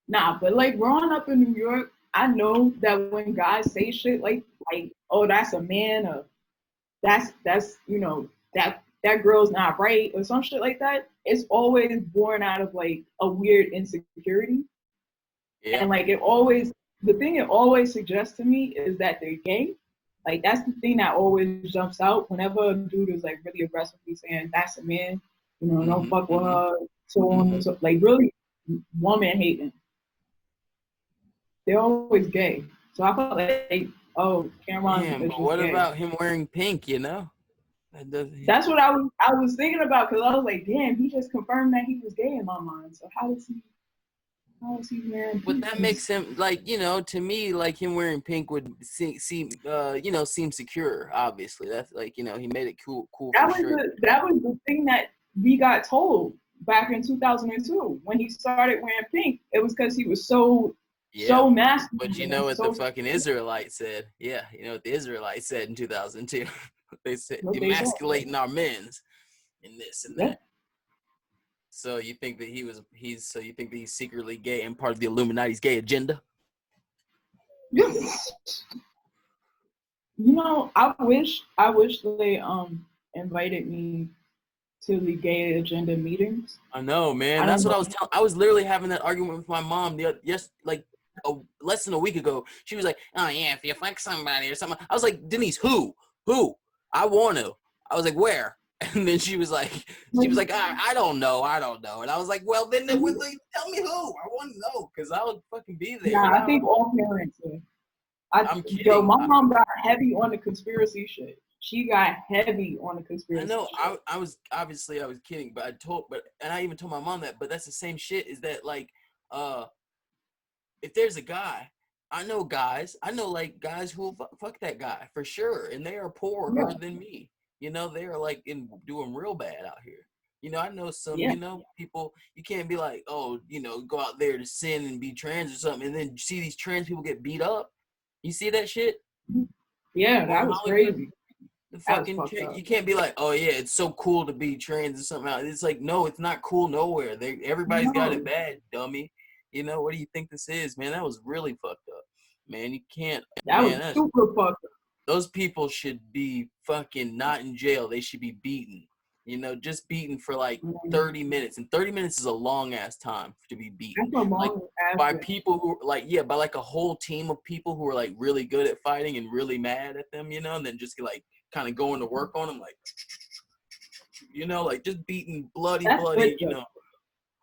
Nah, but like growing up in New York, I know that when guys say shit like oh, that's a man, or that's that girl's not right, or some shit like that, it's always born out of like a weird insecurity. Yeah. And like it always the thing it always suggests to me is that they're gay. Like that's the thing that always jumps out whenever a dude is like really aggressively saying that's a man, you know, don't fuck with her, so on and so, like really woman hating. They're always gay. So I felt like, oh, Cameron Damn, is but just what gay. about him wearing pink? You know, That's what I was thinking about, because I was like, damn, he just confirmed that he was gay in my mind. So how is he wearing pink? But that makes him, like, you know, to me, like him wearing pink would seem secure. Obviously, that's like, you know, he made it cool That for sure. that was the thing that we got told back in 2002 when he started wearing pink. It was because he was so masculine. But you know what the fucking Israelites said? Yeah, you know what the Israelites said in 2002? They said emasculating our men's and this and that. So you think that you think that he's secretly gay and part of the Illuminati's gay agenda? You know, I wish they invited me to the gay agenda meetings. I know, man. That's what I was telling. I was literally having that argument with my mom less than a week ago. She was like, "Oh yeah, if you fuck somebody or something," I was like, "Denise, who? I want to." I was like, "Where?" And then she was like, I don't know. And I was like, well, then tell me who. I want to know because I would fucking be there. Nah, I think all parents do. I'm kidding. Yo, my mom got heavy on the conspiracy shit. She got heavy on the conspiracy. I know. I was kidding, but I even told my mom that. But that's the same shit. Is that like, if there's a guy, I know guys like guys who will fuck that guy for sure, and they are poorer than me. You know, they are like doing real bad out here. You know, I know some, you know, people, you can't be like, oh, you know, go out there to sin and be trans or something, and then you see these trans people get beat up. You see that shit? Yeah, that was crazy. The fucking you can't be like, oh yeah, it's so cool to be trans or something else. It's like, no, it's not cool nowhere. Everybody's got it bad, dummy. You know, what do you think this is, man? That was really fucked up. Man, you can't. That was super fucked up. Those people should be fucking not in jail. They should be beaten. You know, just beaten for like 30 minutes. And 30 minutes is a long ass time to be beaten. Like by people who by like a whole team of people who are like really good at fighting and really mad at them, you know, and then just like kind of going to work on them, like, you know, like just beating bloody, you know.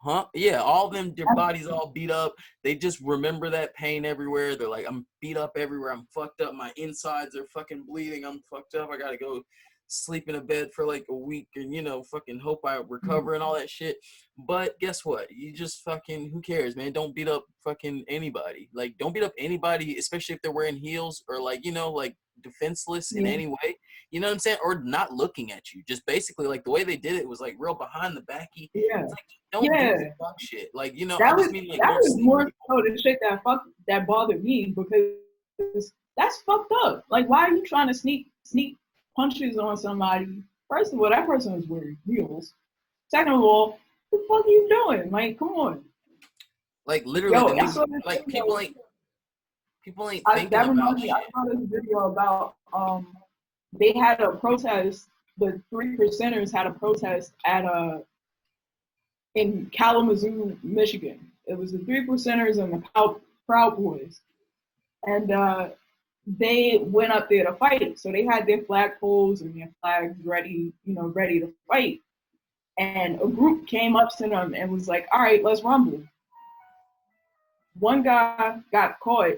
Huh? Yeah, all of them, their bodies all beat up. They just remember that pain everywhere. They're like, I'm beat up everywhere. I'm fucked up. My insides are fucking bleeding. I'm fucked up. I gotta go sleep in a bed for like a week and, you know, fucking hope I recover and all that shit. But guess what? You just fucking, who cares, man? Don't beat up fucking anybody. Like, don't beat up anybody, especially if they're wearing heels or like, you know, like defenseless in any way. You know what I'm saying? Or not looking at you. Just basically like the way they did it was like real behind the backy. Yeah. It's like, don't do the fuck shit. Like, you know, that I just was, mean like that was more so the shit that bothered me, because that's fucked up. Like, why are you trying to sneak punches on somebody? First of all, that person is wearing heels. Second of all, what the fuck are you doing? Like, come on. Like literally, like people ain't thinking about shit. I saw this video about they had a protest. The 3%ers had a protest at in Kalamazoo, Michigan. It was the 3%ers and the Proud Boys, and they went up there to fight. So they had their flagpoles and their flags ready to fight. And a group came up to them and was like, "All right, let's rumble." One guy got caught.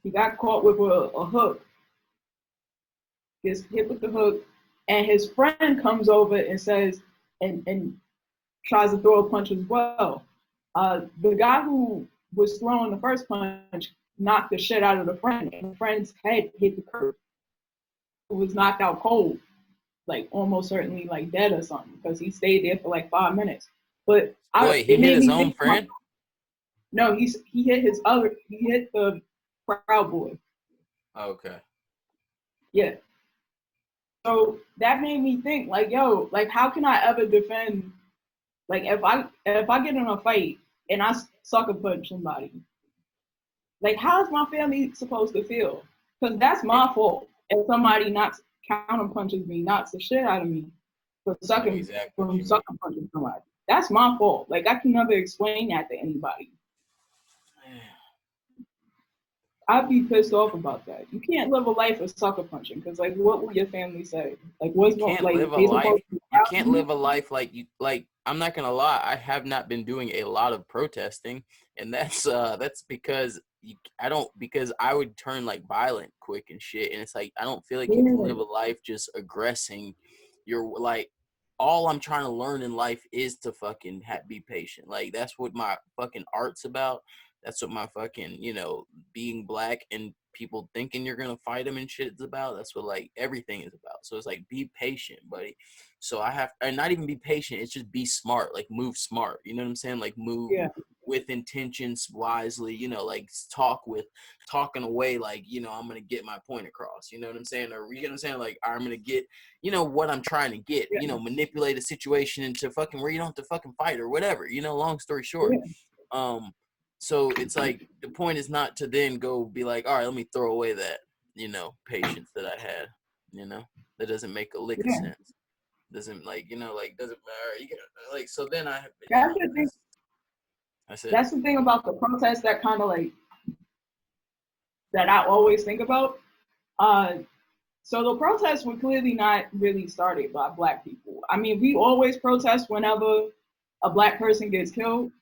He got caught with a hook. Gets hit with the hook, and his friend comes over and says, and tries to throw a punch as well. The guy who was throwing the first punch knocked the shit out of the friend, and the friend's head hit the curb. It was knocked out cold, like almost certainly like dead or something, because he stayed there for like 5 minutes. But he hit his own friend? No, he hit the Proud Boy. Okay. Yeah. So that made me think, like, yo, like, how can I ever defend, like, if I get in a fight and I sucker punch somebody, like, how is my family supposed to feel? Because that's my fault. If somebody counter punches me, knocks the shit out of me for sucker punching somebody, that's my fault. Like, I can never explain that to anybody. I'd be pissed off about that. You can't live a life of sucker punching because, like, what will your family say? Like, what's You can't like live a they life. supposed to You can't live a life like you like. I'm not gonna lie. I have not been doing a lot of protesting, and that's because because I would turn like violent quick and shit, and it's like I don't feel like you can live a life just aggressing. You're like all I'm trying to learn in life is to fucking be patient. Like that's what my fucking art's about. That's what my fucking being black and people thinking you're gonna fight them and shit is about. That's what like everything is about. So it's like be patient, buddy. So I have, and not even be patient. It's just be smart. Like move smart. You know what I'm saying? Like move Yeah. with intentions wisely. Like talking away. Like I'm gonna get my point across. You know what I'm saying? Or you know what I'm saying? Like I'm gonna get what I'm trying to get. Yeah. Manipulate a situation into fucking where you don't have to fucking fight or whatever. Long story short. Yeah. So it's like the point is not to then go be like, all right, let me throw away that, patience that I had, that doesn't make a lick of Yeah. sense. Doesn't like, like doesn't matter. You get like so then I That's the thing. I said That's the thing about the protest that kind of like that I always think about. So the protests were clearly not really started by Black people. I mean, we always protest whenever a Black person gets killed,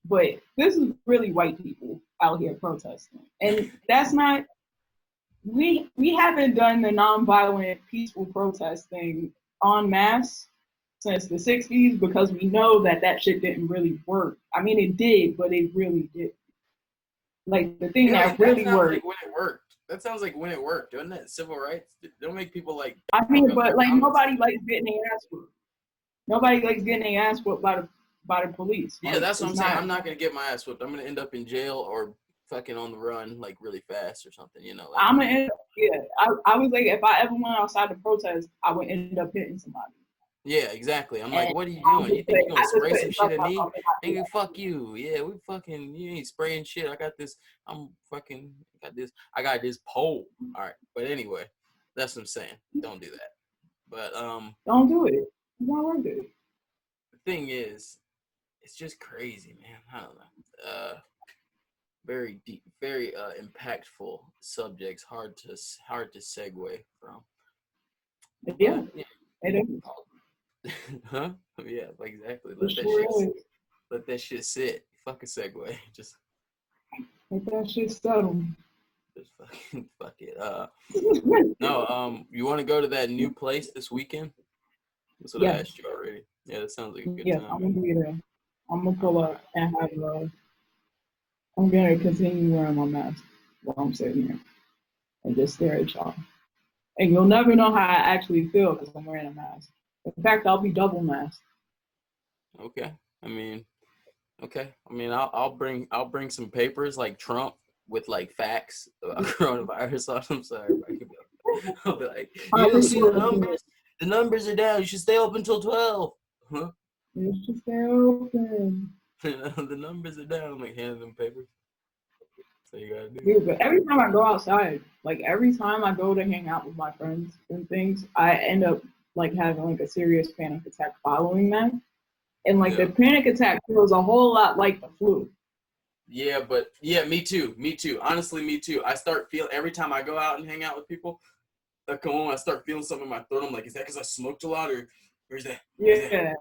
but this is really white people out here protesting, and that's not. We haven't done the nonviolent, peaceful protesting en masse since the 60s because we know that shit didn't really work. I mean, it did, but it really did. Like the thing that really worked. Like when it worked. That sounds like when it worked, doesn't it? Civil rights don't make people like. I mean, but like nobody likes getting their ass whooped. Nobody likes getting their ass whooped by the police. Yeah, like, that's what I'm saying. I'm not gonna get my ass whooped. I'm gonna end up in jail or fucking on the run like really fast or something. Like, I'm gonna end up. Yeah, I was like, if I ever went outside to protest, I would end up hitting somebody. Yeah, exactly. I'm like, what are you doing? You think you're gonna spray some shit at me? Nigga, fuck you. Yeah, you ain't spraying shit. I got this pole. All right. But anyway, that's what I'm saying. Don't do that. But don't do it. It's not worth it. The thing is, it's just crazy, man. I don't know. Very deep, very impactful subjects. Hard to segue from. Yeah, but, it is. Huh? Yeah, exactly. Let that shit sit. Fuck a segue. Just let that shit settle. Just fucking fuck it. No. You want to go to that new place this weekend? That's what I asked you already. Yeah, that sounds like a good time. I'm gonna be there. I'm gonna pull up and have. I'm gonna continue wearing my mask while I'm sitting here and just stare at y'all. And you'll never know how I actually feel because I'm wearing a mask. In fact, I'll be double masked. Okay. I mean, I'll bring some papers like Trump with like facts about coronavirus on them. Sorry, I'll be like, you don't see the numbers. The numbers are down. You should stay open until 12. Huh? You should stay open. The numbers are down. I'm like handing them papers. So you gotta do. Dude, but every time I go outside, like every time I go to hang out with my friends and things, I end up like having like a serious panic attack following that. And like the panic attack feels a whole lot like the flu. Yeah, me too. Honestly, me too. I start feeling every time I go out and hang out with people, I come home, I start feeling something in my throat. I'm like, is that because I smoked a lot or is that? Yeah.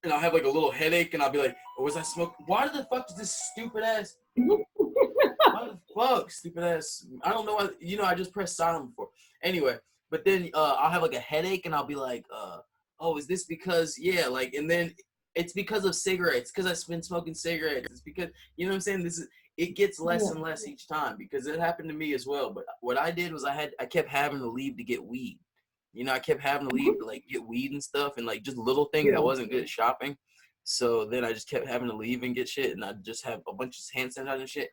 And I'll have like a little headache and I'll be like, oh, was I smoking? Why the fuck does this stupid ass? Why the fuck, stupid ass? I don't know why. I just pressed silent before. Anyway, but then I'll have like a headache and I'll be like, oh, is this because? Yeah, like, and then it's because of cigarettes. Because I've been smoking cigarettes. It's because you know what I'm saying. It gets less and less each time because it happened to me as well. But what I did was I kept having to leave to get weed. I kept having to leave to like get weed and stuff and like just little things. I wasn't good at shopping. So then I just kept having to leave and get shit, and I just have a bunch of hand sanitizer and shit.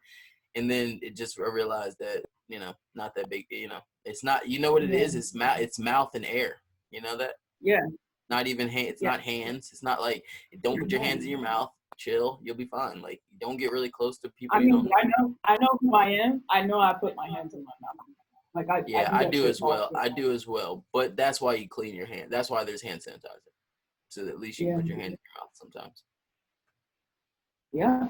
And then I realized that, not that big, it's not, what it is? It's mouth and air. You know that? Yeah. Not even it's not hands. It's not like, don't put your hands in your mouth. Chill. You'll be fine. Like, don't get really close to people. I mean, I know who I am. I know I put my hands in my mouth. Like I do as well. I do as well. But that's why you clean your hand. That's why there's hand sanitizer. So that at least you can put your hand in your mouth sometimes. Yeah.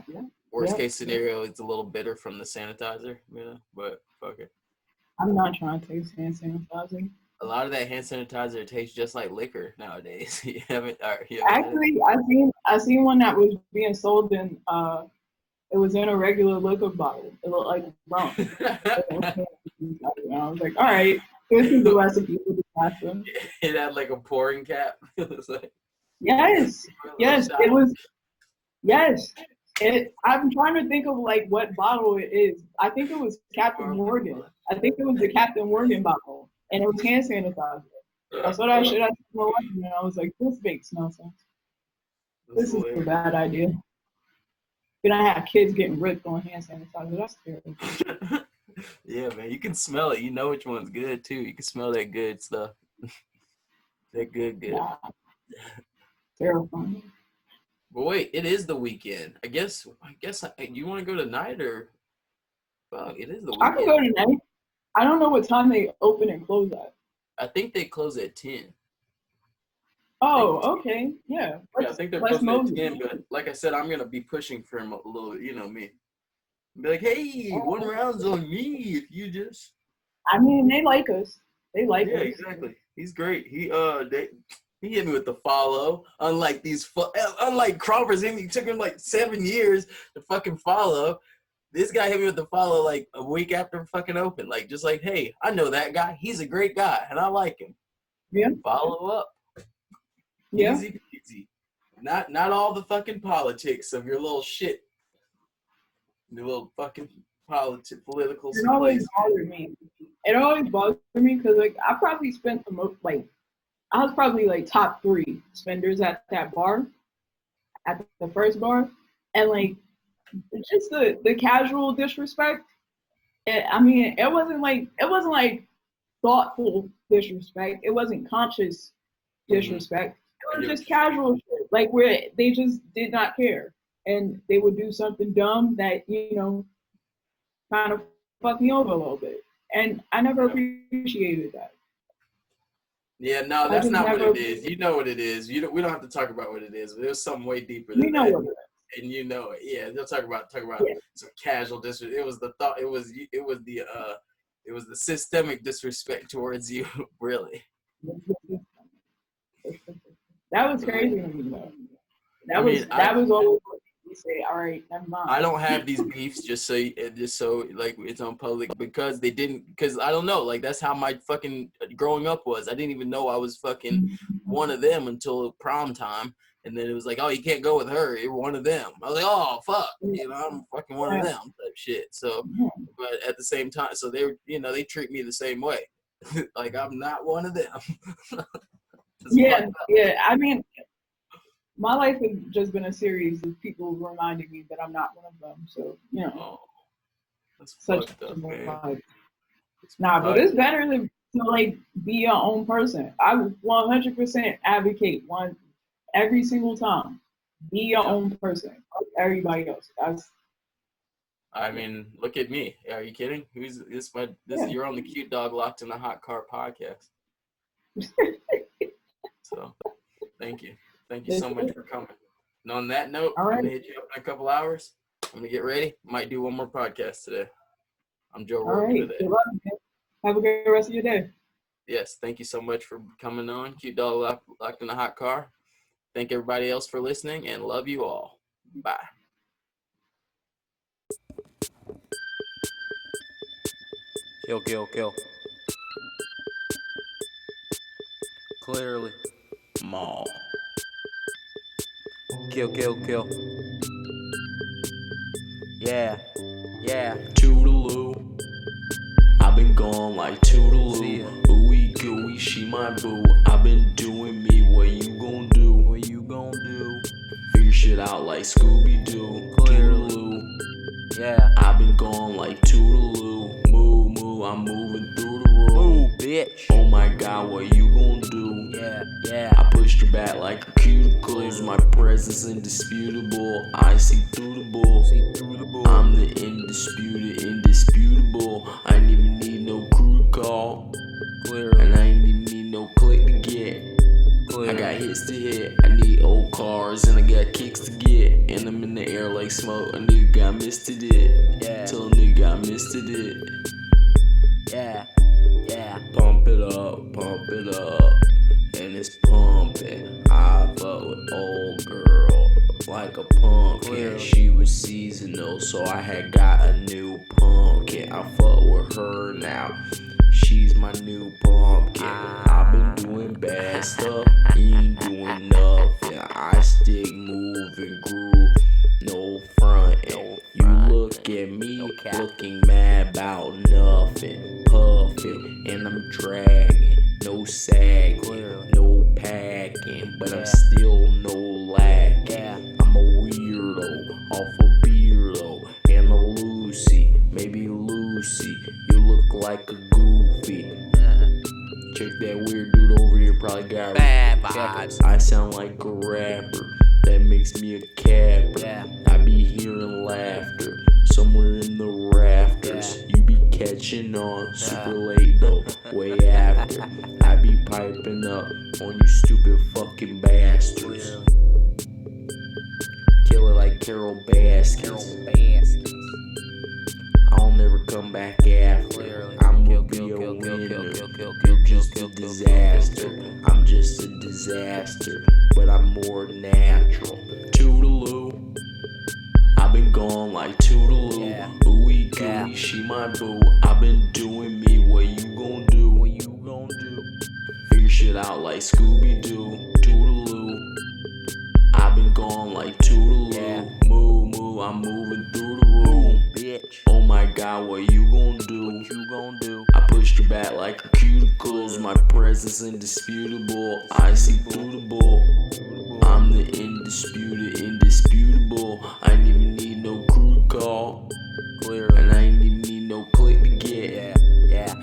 Worst case scenario, it's a little bitter from the sanitizer, but fuck it. I'm not trying to taste hand sanitizer. A lot of that hand sanitizer tastes just like liquor nowadays. You haven't Actually, I seen one that was being sold in it was in a regular liquor bottle. It looked like rum. I was like, all right, this is the recipe for the pasta. It had like a pouring cap. It was like, yes, it was. Yes, I'm trying to think of like what bottle it is. I think it was Captain Morgan. I think it was the Captain Morgan bottle, and it was hand sanitizer. That's what I should have smelled. And I was like, this makes no sense. This is a bad idea. You're gonna have kids getting ripped on hand sanitizer. That's terrible. Yeah, man, you can smell it. You know which one's good too. You can smell that good stuff. That good. Yeah. Terrifying. But wait, it is the weekend. I guess you want to go tonight or? Well, it is the weekend. I can go tonight. I don't know what time they open and close at. I think they close at 10. Oh, okay. Yeah. I think they're closing at 10, but like I said, I'm going to be pushing for him a little bit, me. Be like, hey, one round's on me if you just. I mean, they like us. They like us. Yeah, exactly. He's great. He hit me with the follow. Unlike Crawford's, it took him like 7 years to fucking follow. This guy hit me with the follow like a week after fucking open. Like, just like, hey, I know that guy. He's a great guy, and I like him. Yeah. Follow up. Yeah. Easy peasy. Not all the fucking politics of your little shit. Your little fucking political. It always bothered me. It always bothered me because like I probably spent the most I was probably like top 3 spenders at that bar, at the first bar, and like just the casual disrespect. I mean, it wasn't like thoughtful disrespect. It wasn't conscious disrespect. It was just casual shit, like where they just did not care, and they would do something dumb that kind of fucked me over a little bit, and I never appreciated that. Yeah, no, that's not what it is. You know what it is. We don't have to talk about what it is. There's something way deeper than that. What it is. And you know it. Yeah, they'll talk about some casual disrespect. It was the thought. It was the systemic disrespect towards you. Really. That was crazy to me though. That was always what we say. All right, never mind. I don't have these beefs just so like it's on public because I don't know, like that's how my fucking growing up was. I didn't even know I was fucking one of them until prom time, and then it was like, oh, you can't go with her, you're one of them. I was like, oh fuck, I'm fucking one of them type shit. So, but at the same time, so they treat me the same way, like I'm not one of them. Yeah. I mean, my life has just been a series of people reminding me that I'm not one of them. So, that's such up, but it's better to like be your own person. I 100% advocate every single time. Be your own person, like everybody else. I mean, look at me. Are you kidding? You're on the Cute Dog Locked in the Hot Car podcast. So, thank you so much for coming. And on that note, I'm gonna hit you up in a couple hours. I'm gonna get ready. Might do one more podcast today. I'm Joe Rogan today. Good luck, man. Have a great rest of your day. Yes, thank you so much for coming on. Cute Dog Locked in the Hot Car. Thank everybody else for listening and love you all. Bye. Kill. Clearly. Mall. Kill. Yeah. Toodaloo. I've been gone like toodaloo. Ooey gooey, she my boo. I've been doing me. What you gon' do? Figure shit out like Scooby-Doo. Clearly. Yeah. I've been gone like toodaloo. Moo. I'm moving through the room. Move, bitch. Oh my god, what you gon' do? Yeah. I pushed her back like a cuticles. My presence indisputable. I see through the bull. I'm the indisputable. I ain't even need no crew to call. And I ain't even need no click to get. I got hits to hit, I need old cars, and I got kicks to get. And I'm in the air like smoke, a nigga got misted it. Yeah. Till a nigga got misted it. Yeah, yeah. Pump it up, and it's pumping. I fuck with old girl like a pumpkin. She was seasonal, so I had got a new pumpkin. I fuck with her now. She's my new pumpkin. I've been doing bad stuff, you ain't doing nothing. I stick moving groove, no frontin'. You look at me looking mad about nothing. Puffin' and I'm dragging, no sagging, no packing, but I'm still no lacking. I'm a weirdo, off a beardo, and a Lucy, maybe Lucy. You look like a goofy. Check that weird dude over here, probably got Bad vibes. I sound like a rapper, that makes me a capper. Yeah. I be hearing laughter somewhere in the rafters. You be catching on super late though, way after. I be piping up on you stupid fucking bastards. Kill it like Carol Baskins. I'll never come back after. I'ma be a winner. You're just a disaster. I'm just a disaster, but I'm more natural. Toodaloo. I've been gone like Toodaloo. Ooey gooey, she my boo. I've been doing me. What you gon' do? Figure shit out like Scooby-Doo. Toodaloo. I've been gone like Toodaloo. Moo, I'm moving through the room. Bitch. Oh my god, what you gon' do? I pushed your back like your cuticles. My presence indisputable. I see through the bull. I'm the indisputable. I ain't even need no crew to call. And I ain't even need no click to get.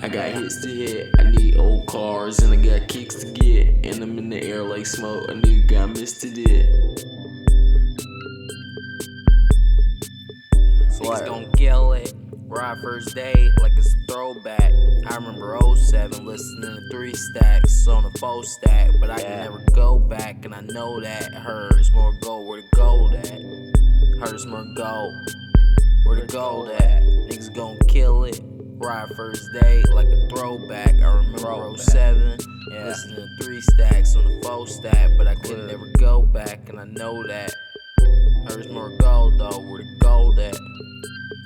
I got hits to hit, I need old cars, and I got kicks to get. And I'm in the air like smoke, a nigga got misted it. Niggas gon' kill it. Ride first date like it's a throwback. I remember 07 listening to 3 stacks on a 4 stack, but I can never go back, and I know that. Hers more gold, where the gold at? Hers more gold, where the gold at? Niggas gon' kill it. Ride first date like a throwback. I remember 07 listening to 3 stacks on a 4 stack, but I could never go back, and I know that. Hers more gold though, where the gold at?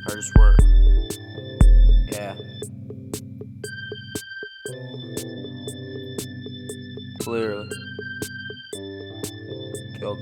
Hers work. Yeah. Clearly. Kill.